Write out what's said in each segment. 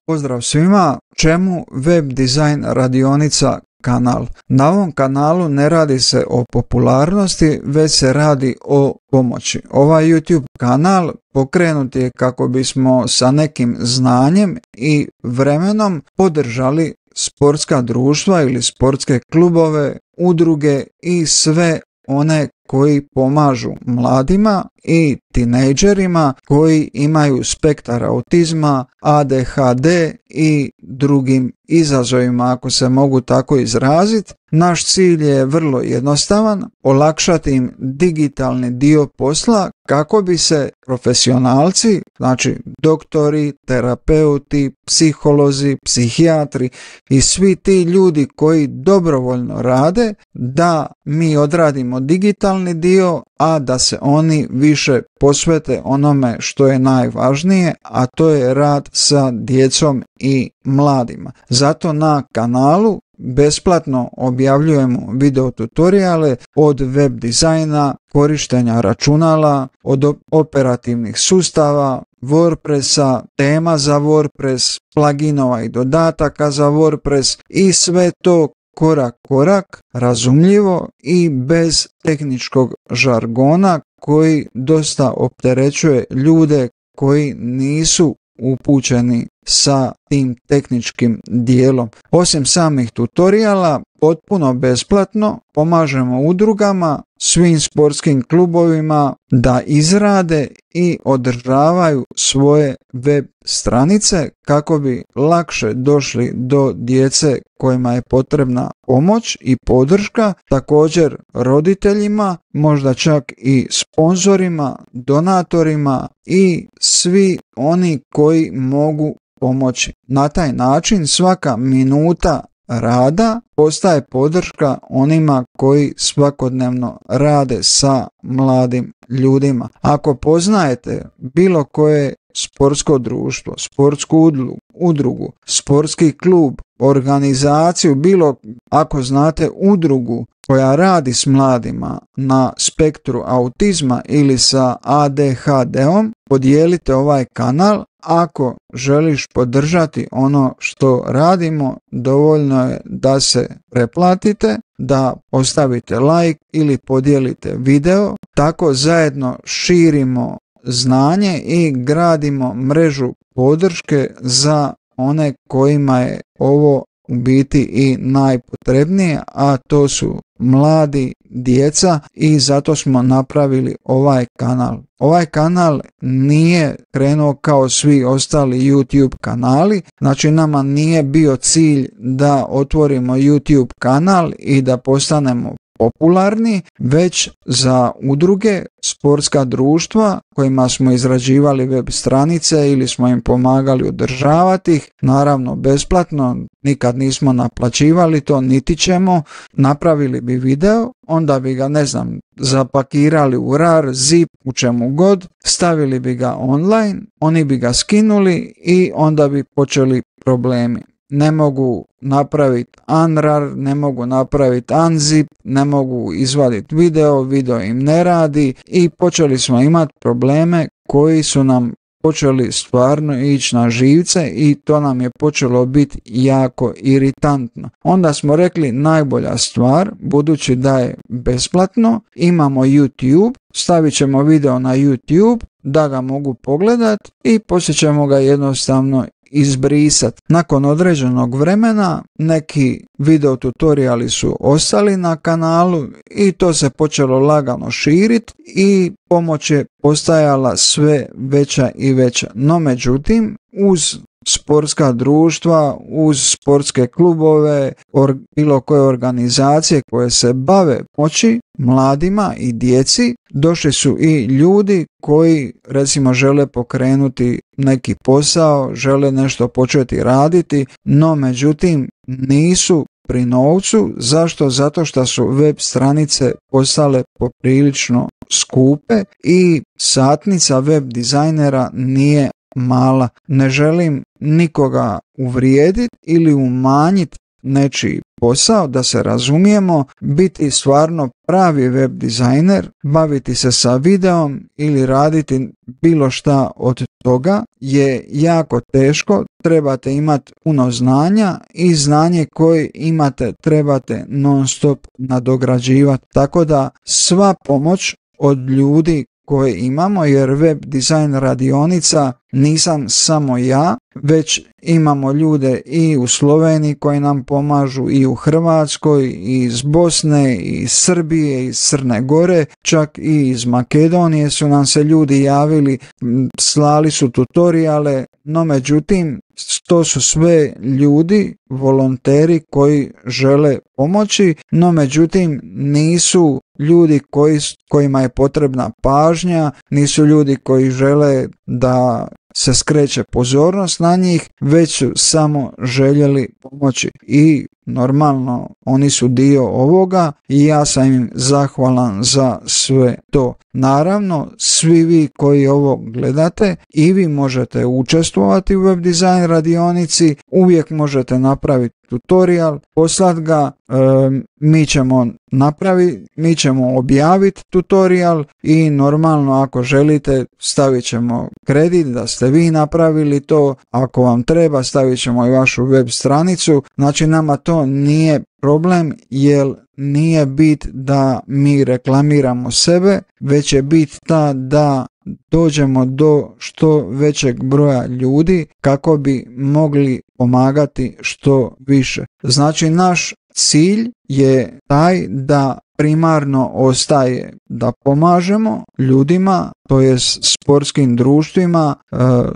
Pozdrav svima, čemu web dizajn radionica kanal? Na ovom kanalu ne radi se o popularnosti, već se radi o pomoći. Ovaj YouTube kanal pokrenut je kako bismo sa nekim znanjem i vremenom podržali sportska društva ili sportske klubove, udruge i sve one koji pomažu mladima i tinejdžerima koji imaju spektar autizma, ADHD i drugim izazovima, ako se mogu tako izraziti. Naš cilj je vrlo jednostavan, olakšati im digitalni dio posla kako bi se profesionalci, znači doktori, terapeuti, psiholozi, psihijatri i svi ti ljudi koji dobrovoljno rade, da mi odradimo digitalni dio, a da se oni više posvete onome što je najvažnije, a to je rad sa djecom i mladima. Zato na kanalu besplatno objavljujemo video tutoriale od web dizajna, korištenja računala, od operativnih sustava, WordPressa, tema za WordPress, pluginova i dodataka za WordPress i sve to korak, razumljivo i bez tehničkog žargona koji dosta opterećuje ljude koji nisu upućeni sa tim tehničkim dijelom. Osim samih tutoriala, potpuno besplatno pomažemo udrugama, svim sportskim klubovima da izrade i održavaju svoje web stranice kako bi lakše došli do djece kojima je potrebna pomoć i podrška, također roditeljima, možda čak i sponzorima, donatorima i svi oni koji mogu pomoći. Na taj način svaka minuta rada postaje podrška onima koji svakodnevno rade sa mladim ljudima. Ako poznajete bilo koje sportsko društvo, sportsku udrugu, sportski klub, organizaciju, ako znate udrugu koja radi s mladima na spektru autizma ili sa ADHD-om, podijelite ovaj kanal. Ako želiš podržati ono što radimo, dovoljno je da se preplatite, da ostavite like ili podijelite video. Tako zajedno širimo znanje i gradimo mrežu podrške za one kojima je ovo u biti i najpotrebnije, a to su mladi, djeca, i zato smo napravili ovaj kanal. Ovaj kanal nije krenuo kao svi ostali YouTube kanali, znači nama nije bio cilj da otvorimo YouTube kanal i da postanemo popularni, već za udruge, sportska društva kojima smo izrađivali web stranice ili smo im pomagali održavati ih, naravno besplatno, nikad nismo naplaćivali to, niti ćemo. Napravili bi video, onda bi ga, zapakirali u RAR, zip, u čemu god, stavili bi ga online, oni bi ga skinuli i onda bi počeli problemi. Ne mogu napraviti unrar, ne mogu napraviti unzip, ne mogu izvaditi video im ne radi i počeli smo imati probleme koji su nam počeli stvarno ići na živce i to nam je počelo biti jako iritantno. Onda smo rekli najbolja stvar, budući da je besplatno, imamo YouTube, stavit ćemo video na YouTube da ga mogu pogledati i poslije ćemo ga jednostavno izbrisati. Nakon određenog vremena neki video tutoriali su ostali na kanalu i to se počelo lagano širiti i pomoć je postajala sve veća i veća. No međutim, uz sportska društva, uz sportske klubove, bilo koje organizacije koje se bave pomoći mladima i djeci, došli su i ljudi koji recimo žele pokrenuti neki posao, žele nešto početi raditi, no međutim nisu pri novcu. Zašto? Zato što su web stranice postale poprilično skupe i satnica web dizajnera nije mala. Ne želim nikoga uvrijediti ili umanjiti nečiji posao, da se razumijemo, biti stvarno pravi web dizajner, baviti se sa videom ili raditi bilo šta od toga je jako teško. Trebate imati puno znanja i znanje koje imate trebate non stop nadograđivati. Tako da sva pomoć od ljudi koje imamo, jer web dizajn radionica nisam samo ja, već imamo ljude i u Sloveniji koji nam pomažu, i u Hrvatskoj, i iz Bosne, i iz Srbije, i iz Crne Gore, čak i iz Makedonije su nam se ljudi javili, slali su tutoriale, no međutim to su sve ljudi, volonteri koji žele pomoći, no međutim nisu ljudi kojima je potrebna pažnja, nisu ljudi koji žele da se skreće pozornost na njih, već su samo željeli pomoći i normalno oni su dio ovoga i ja sam im zahvalan za sve to. Naravno, svi vi koji ovo gledate i vi možete učestvovati u web dizajn radionici, uvijek možete napraviti tutorial, poslati ga, mi ćemo objaviti tutorial i normalno ako želite stavit ćemo kredit da ste vi napravili to, ako vam treba stavit ćemo i vašu web stranicu, znači nama to nije problem jer nije bit da mi reklamiramo sebe, već je bit ta da dođemo do što većeg broja ljudi kako bi mogli pomagati što više. Znači naš cilj je taj da primarno ostaje da pomažemo ljudima, to jest sportskim društvima,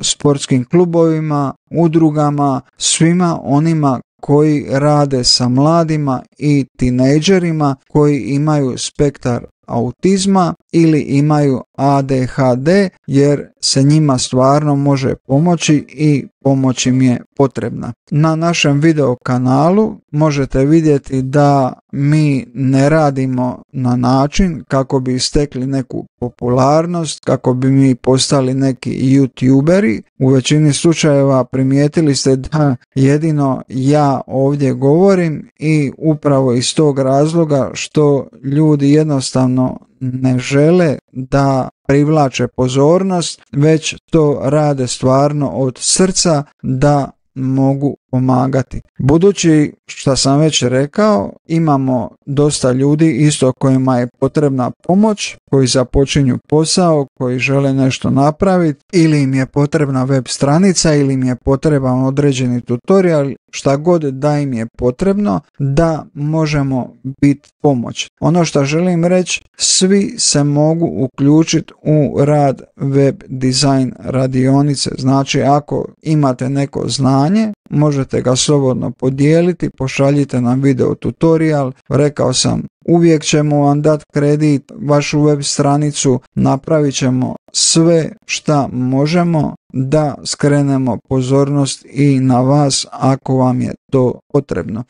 sportskim klubovima, udrugama, svima onima koji rade sa mladima i tinejdžerima koji imaju spektar autizma ili imaju ADHD, jer se njima stvarno može pomoći i pomoć im je potrebna. Na našem video kanalu možete vidjeti da mi ne radimo na način kako bi stekli neku popularnost, kako bi mi postali neki youtuberi. U većini slučajeva primijetili ste da jedino ja ovdje govorim i upravo iz tog razloga što ljudi jednostavno ne žele da privlače pozornost, već to rade stvarno od srca da mogu pomagati. Budući što sam već rekao, imamo dosta ljudi isto kojima je potrebna pomoć, koji započinju posao, koji žele nešto napraviti, ili im je potrebna web stranica, ili im je potreban određeni tutorial, šta god da im je potrebno, da možemo biti pomoć. Ono što želim reći, svi se mogu uključiti u rad web dizajn radionice. Znači ako imate neko znanje, možete ga slobodno podijeliti, pošaljite nam video tutorial. Rekao sam, uvijek ćemo vam dati kredit, vašu web stranicu, napravit ćemo sve šta možemo da skrenemo pozornost i na vas ako vam je to potrebno.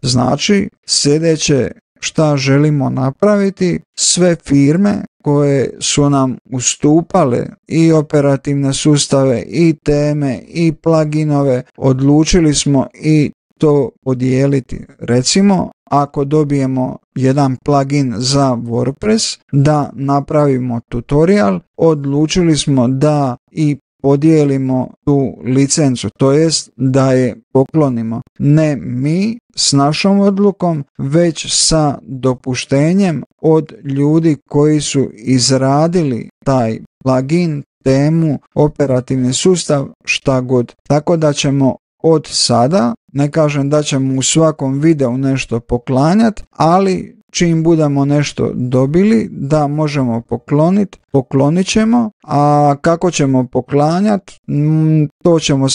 Znači, sljedeće šta želimo napraviti, sve firme koje su nam ustupale i operativne sustave i teme i pluginove, odlučili smo i to podijeliti. Recimo, ako dobijemo jedan plugin za WordPress, da napravimo tutorial, odlučili smo da i podijelimo tu licencu, to jest da je poklonimo. Ne mi s našom odlukom, već sa dopuštenjem od ljudi koji su izradili taj plugin, temu, operativni sustav, šta god. Tako da ćemo od sada, ne kažem da ćemo u svakom videu nešto poklanjati, ali čim budemo nešto dobili da možemo pokloniti, poklonit ćemo, a kako ćemo poklanjati,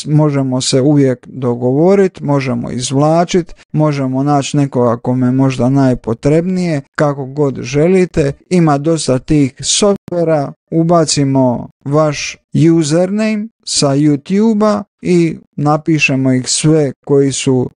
možemo se uvijek dogovoriti, možemo izvlačiti, možemo naći nekoga kome možda najpotrebnije, kako god želite. Ima dosta tih softvera, ubacimo vaš username sa YouTube-a i napišemo ih sve koji su,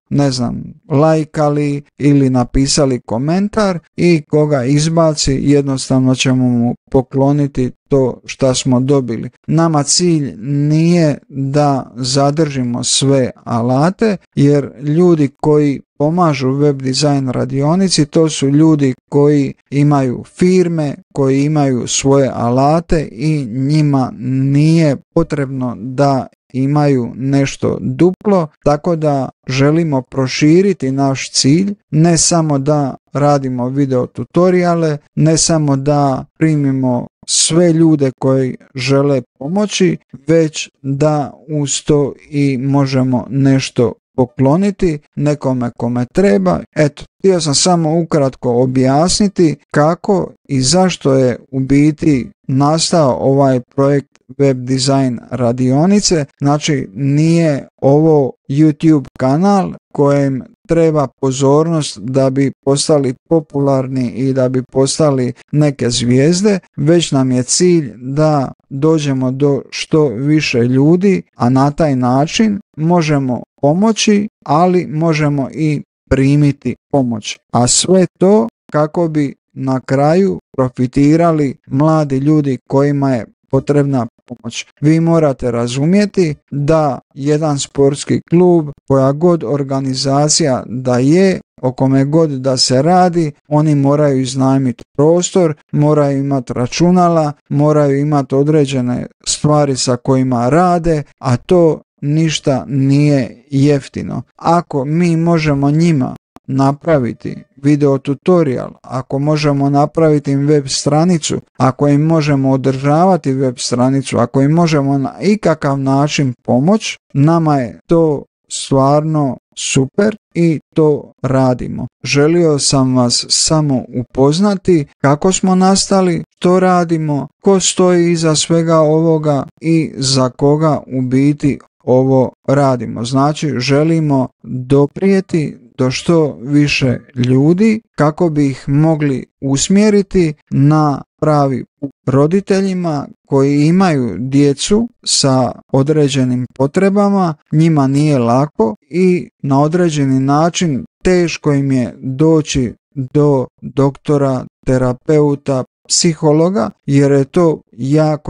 lajkali ili napisali komentar i koga izbaci jednostavno ćemo mu pokloniti to šta smo dobili. Nama cilj nije da zadržimo sve alate, jer ljudi koji pomažu web dizajn radionici, to su ljudi koji imaju firme, koji imaju svoje alate i njima nije potrebno da imaju nešto duplo, tako da želimo proširiti naš cilj, ne samo da radimo video tutoriale, ne samo da primimo sve ljude koji žele pomoći, već da uz to i možemo nešto pokloniti nekome kome treba. Eto, htio sam samo ukratko objasniti kako i zašto je u biti nastao ovaj projekt web design radionice. Znači, nije ovo YouTube kanal kojem treba pozornost da bi postali popularni i da bi postali neke zvijezde, već nam je cilj da dođemo do što više ljudi, a na taj način možemo pomoći, ali možemo i primiti pomoć. A sve to kako bi na kraju profitirali mladi ljudi kojima je potrebna pomoć. Vi morate razumjeti da jedan sportski klub, koja god organizacija da je, o kome god da se radi, oni moraju iznajmiti prostor, moraju imati računala, moraju imati određene stvari sa kojima rade, a to ništa nije jeftino. Ako mi možemo njima napraviti video tutorial, ako možemo napraviti im web stranicu, ako im možemo održavati web stranicu, ako im možemo na ikakav način pomoć, nama je to stvarno super i to radimo. Želio sam vas samo upoznati kako smo nastali, što radimo, ko stoji iza svega ovoga i za koga u biti ovo radimo. Znači, želimo doprijeti do što više ljudi kako bi ih mogli usmjeriti na pravi put. Roditeljima koji imaju djecu sa određenim potrebama, njima nije lako i na određeni način teško im je doći do doktora, terapeuta, psihologa, jer je to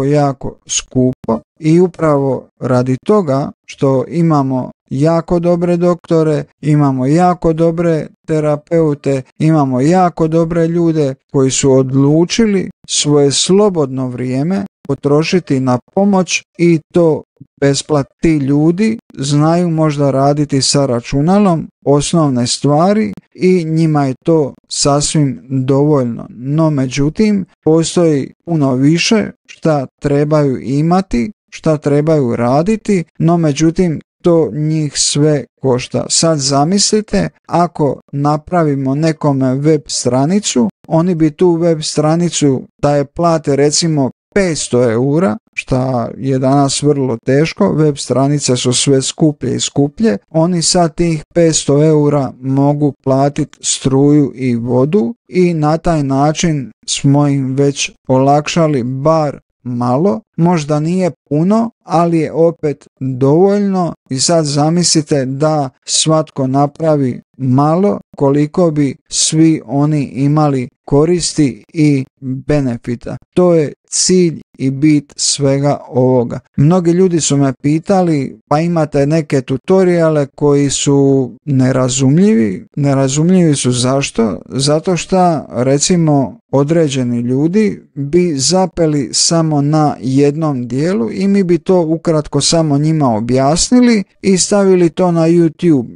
jako skupo i upravo radi toga što imamo jako dobre doktore, imamo jako dobre terapeute, imamo jako dobre ljude koji su odlučili svoje slobodno vrijeme potrošiti na pomoć i to besplatno. Ti ljudi znaju možda raditi sa računalom osnovne stvari i njima je to sasvim dovoljno. No međutim, postoji puno više šta trebaju imati, šta trebaju raditi, no međutim to njih sve košta. Sad zamislite, ako napravimo nekome web stranicu, oni bi tu web stranicu da je plate recimo 500 eura, šta je danas vrlo teško, web stranice su sve skuplje i skuplje, oni sad tih 500 eura mogu platiti struju i vodu i na taj način smo im već olakšali bar malo, možda nije puno, ali je opet dovoljno i sad zamislite da svatko napravi malo, koliko bi svi oni imali koristi i benefita. To je cilj i bit svega ovoga. Mnogi ljudi su me pitali, pa imate neke tutoriale koji su nerazumljivi. Nerazumljivi su zašto? Zato što recimo određeni ljudi bi zapeli samo na jednom dijelu i mi bi to ukratko samo njima objasnili i stavili to na YouTube,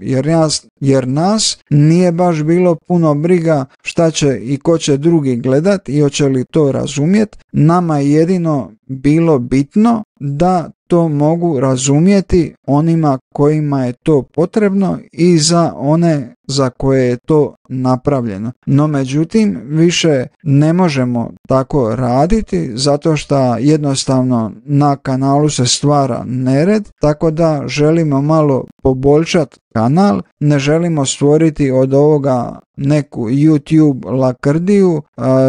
jer nas nije baš bilo puno briga šta će i ko će drugi gledat i hoće li to razumjet. Nama je jedino bilo bitno da to mogu razumjeti onima kojima je to potrebno i za one za koje je to napravljeno. No međutim, više ne možemo tako raditi zato što jednostavno na kanalu se stvara nered, tako da želimo malo poboljšati kanal, ne želimo stvoriti od ovoga neku YouTube lakrdiju,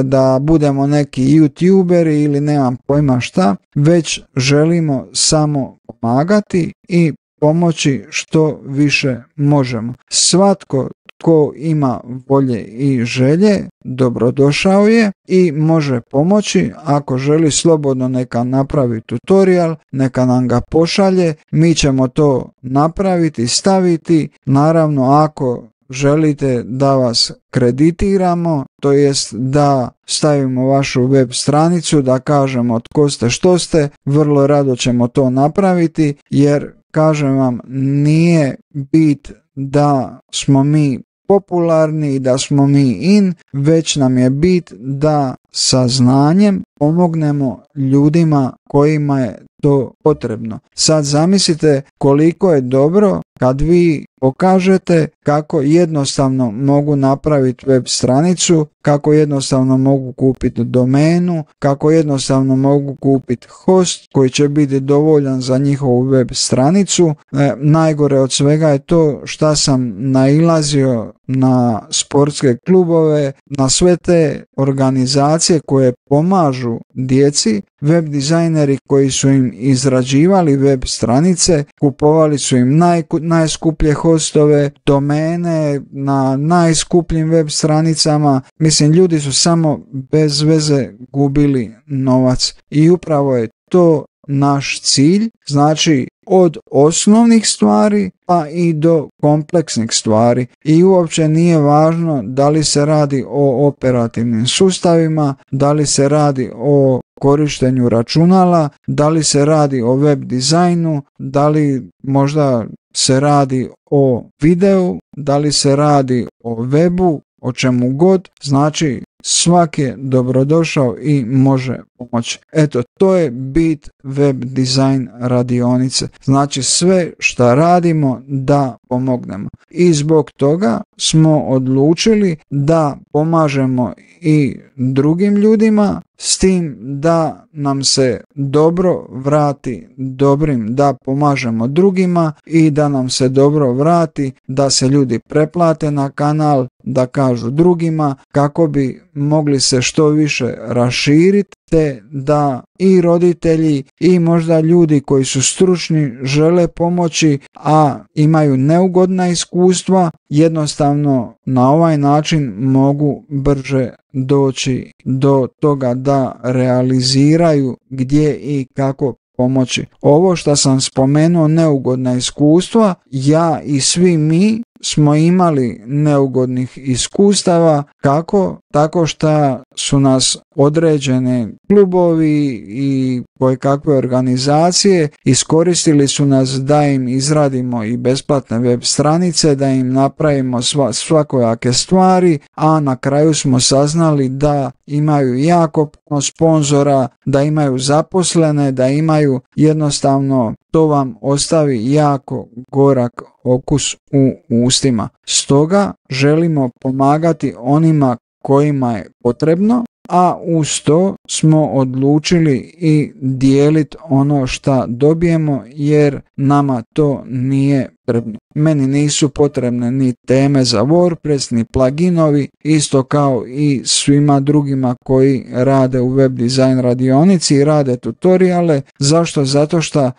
da budemo neki YouTuberi ili nemam pojma šta, već želimo samo pomagati i pomoći što više možemo. Svatko ko ima volje i želje, dobrodošao je i može pomoći. Ako želi slobodno neka napravi tutorial, neka nam ga pošalje, mi ćemo to napraviti, staviti. Naravno, ako želite da vas kreditiramo, to jest da stavimo vašu web stranicu, da kažemo tko ste, što ste, vrlo rado ćemo to napraviti, jer kažem vam, nije bit da smo mi popularni i da smo mi in, već nam je bit da sa znanjem pomognemo ljudima kojima je to potrebno. Sad zamislite koliko je dobro kad vi pokažete kako jednostavno mogu napraviti web stranicu, kako jednostavno mogu kupiti domenu, kako jednostavno mogu kupiti host koji će biti dovoljan za njihovu web stranicu. Najgore od svega je to što sam nailazio na sportske klubove, na sve te organizacije koje pomažu djeci, web dizajneri koji su im izrađivali web stranice, kupovali su im najskuplje hostove, domene na najskupljim web stranicama. Mislim, ljudi su samo bez veze gubili novac i upravo je to naš cilj, znači od osnovnih stvari pa i do kompleksnih stvari, i uopće nije važno da li se radi o operativnim sustavima, da li se radi o korištenju računala, da li se radi o web dizajnu, da li možda se radi o videu, da li se radi o webu, o čemu god. Znači svak je dobrodošao i može pomoći. Eto, to je bit web dizajn radionice. Znači sve što radimo da pomognemo. I zbog toga smo odlučili da pomažemo i drugim ljudima, s tim da nam se dobro vrati dobrim, da pomažemo drugima i da nam se dobro vrati, da se ljudi preplate na kanal, da kažu drugima kako bi mogli se što više raširiti, te da i roditelji i možda ljudi koji su stručni žele pomoći, a imaju neugodna iskustva, jednostavno na ovaj način mogu brže doći do toga da realiziraju gdje i kako pomoći. Ovo što sam spomenuo, neugodna iskustva, ja i svi mi smo imali neugodnih iskustava. Kako? Tako što su nas određene klubovi i kojekakve organizacije iskoristili su nas da im izradimo i besplatne web stranice, da im napravimo svakojake stvari, a na kraju smo saznali da imaju jako puno sponzora, da imaju zaposlene, da imaju, jednostavno to vam ostavi jako gorak okus u ustima. Stoga želimo pomagati onima kojima je potrebno, a uz to smo odlučili i dijeliti ono što dobijemo, jer nama to nije potrebno. Meni nisu potrebne ni teme za WordPress, ni pluginovi, isto kao i svima drugima koji rade u web dizajn radionici i rade tutoriale. Zašto? Zato što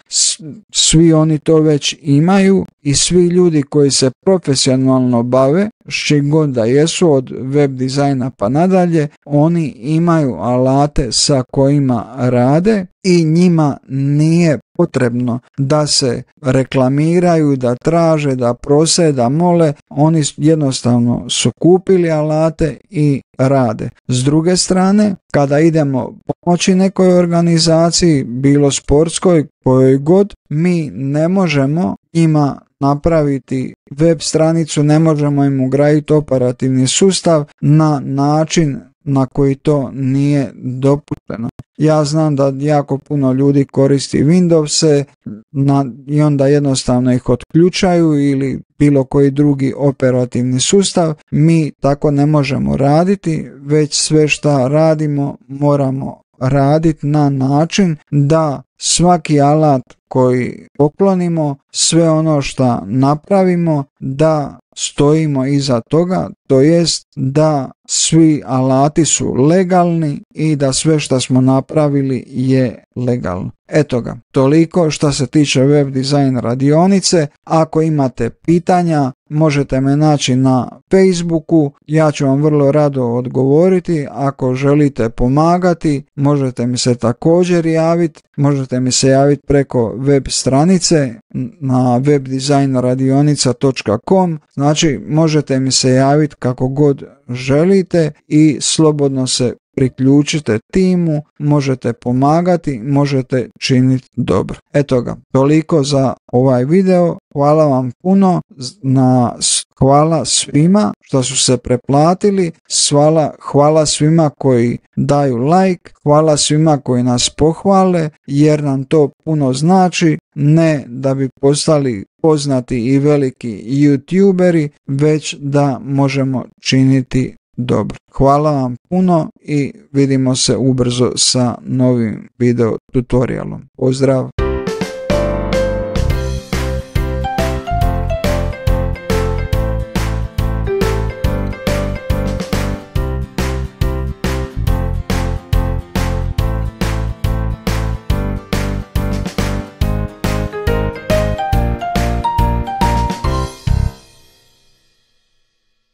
svi oni to već imaju i svi ljudi koji se profesionalno bave, s čim god da jesu, od web dizajna pa nadalje, oni imaju alate sa kojima rade i njima nije potrebno da se reklamiraju, da traže, da prose, da mole. Oni jednostavno su kupili alate i rade. S druge strane, kada idemo pomoći nekoj organizaciji, bilo sportskoj, kojoj god, mi ne možemo njima napraviti web stranicu, ne možemo im ugraditi operativni sustav na način na koji to nije dopušteno. Ja znam da jako puno ljudi koristi Windowse i onda jednostavno ih otključaju ili bilo koji drugi operativni sustav. Mi tako ne možemo raditi, već sve što radimo moramo raditi na način da svaki alat koji poklonimo, sve ono što napravimo, da stojimo iza toga, to jest da svi alati su legalni i da sve što smo napravili je legalno. Eto ga, toliko što se tiče web dizajn radionice. Ako imate pitanja, možete me naći na Facebooku, ja ću vam vrlo rado odgovoriti. Ako želite pomagati, možete mi se također javiti, možete mi se javiti preko web stranice na webdizajnradionica.com, znači možete mi se javiti kako god želite i slobodno se priključite timu, možete pomagati, možete činiti dobro. Eto ga, toliko za ovaj video. Hvala vam puno, hvala svima što su se preplatili, hvala svima koji daju like, hvala svima koji nas pohvale, jer nam to puno znači, ne da bi postali poznati i veliki youtuberi, već da možemo činiti dobro. Hvala vam puno i vidimo se ubrzo sa novim video tutorialom. Pozdrav!